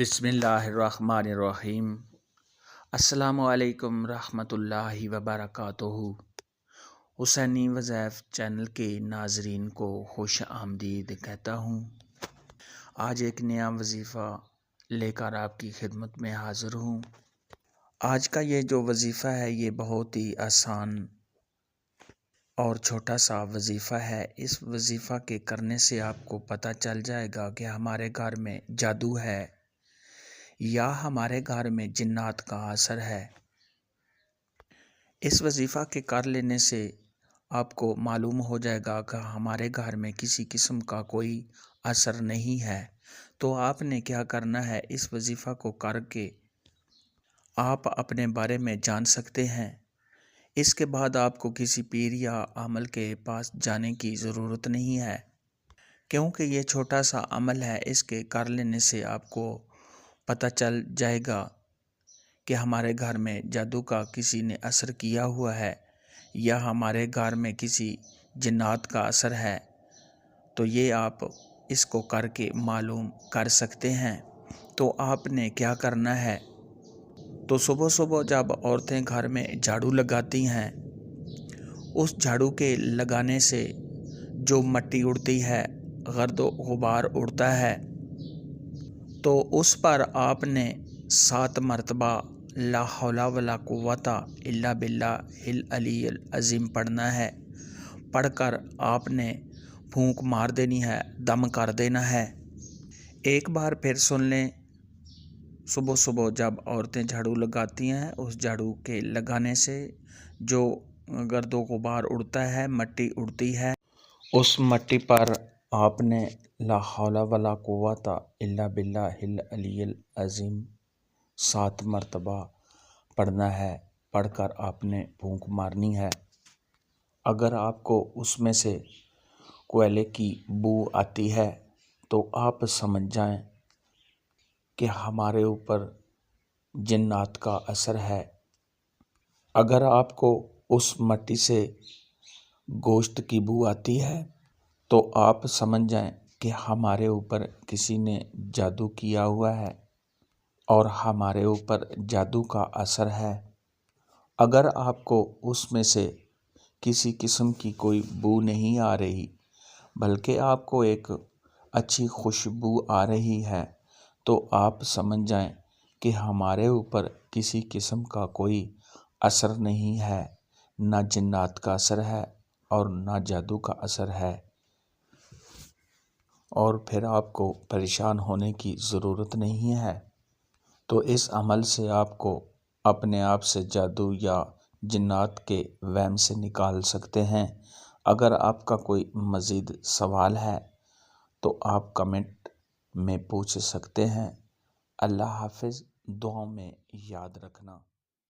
بسم اللہ الرحمن الرحیم۔ السلام علیکم رحمۃ اللہ وبرکاتہ۔ حسینی وظائف چینل کے ناظرین کو خوش آمدید کہتا ہوں۔ آج ایک نیا وظیفہ لے کر آپ کی خدمت میں حاضر ہوں۔ آج کا یہ جو وظیفہ ہے یہ بہت ہی آسان اور چھوٹا سا وظیفہ ہے۔ اس وظیفہ کے کرنے سے آپ کو پتہ چل جائے گا کہ ہمارے گھر میں جادو ہے یا ہمارے گھر میں جنات کا اثر ہے۔ اس وظیفہ کے کر لینے سے آپ کو معلوم ہو جائے گا کہ ہمارے گھر میں کسی قسم کا کوئی اثر نہیں ہے۔ تو آپ نے کیا کرنا ہے، اس وظیفہ کو کر کے آپ اپنے بارے میں جان سکتے ہیں۔ اس کے بعد آپ کو کسی پیر یا عامل کے پاس جانے کی ضرورت نہیں ہے، کیونکہ یہ چھوٹا سا عمل ہے۔ اس کے کر لینے سے آپ کو پتہ چل جائے گا کہ ہمارے گھر میں جادو کا کسی نے اثر کیا ہوا ہے یا ہمارے گھر میں کسی جنات کا اثر ہے۔ تو یہ آپ اس کو کر کے معلوم کر سکتے ہیں۔ تو آپ نے کیا کرنا ہے، تو صبح صبح جب عورتیں گھر میں جھاڑو لگاتی ہیں، اس جھاڑو کے لگانے سے جو مٹی اڑتی ہے، گرد و غبار اڑتا ہے، تو اس پر آپ نے 7 مرتبہ لا حول ولا قوت الا باللہ العلی العظیم پڑھنا ہے۔ پڑھ کر آپ نے پھونک مار دینی ہے، دم کر دینا ہے۔ ایک بار پھر سن لیں، صبح صبح جب عورتیں جھاڑو لگاتی ہیں، اس جھاڑو کے لگانے سے جو گرد و غبار اڑتا ہے، مٹی اڑتی ہے، اس مٹی پر آپ نے لا حول ولا قوت الا باللہ العلی العظیم 7 مرتبہ پڑھنا ہے۔ پڑھ کر آپ نے پھونک مارنی ہے۔ اگر آپ کو اس میں سے کوئلے کی بو آتی ہے تو آپ سمجھ جائیں کہ ہمارے اوپر جنات کا اثر ہے۔ اگر آپ کو اس مٹی سے گوشت کی بو آتی ہے تو آپ سمجھ جائیں کہ ہمارے اوپر کسی نے جادو کیا ہوا ہے اور ہمارے اوپر جادو کا اثر ہے۔ اگر آپ کو اس میں سے کسی قسم کی کوئی بو نہیں آ رہی، بلکہ آپ کو ایک اچھی خوشبو آ رہی ہے، تو آپ سمجھ جائیں کہ ہمارے اوپر کسی قسم کا کوئی اثر نہیں ہے، نہ جنات کا اثر ہے اور نہ جادو کا اثر ہے۔ اور پھر آپ کو پریشان ہونے کی ضرورت نہیں ہے۔ تو اس عمل سے آپ کو اپنے آپ سے جادو یا جنات کے وہم سے نکال سکتے ہیں۔ اگر آپ کا کوئی مزید سوال ہے تو آپ کمنٹ میں پوچھ سکتے ہیں۔ اللہ حافظ، دعاؤں میں یاد رکھنا۔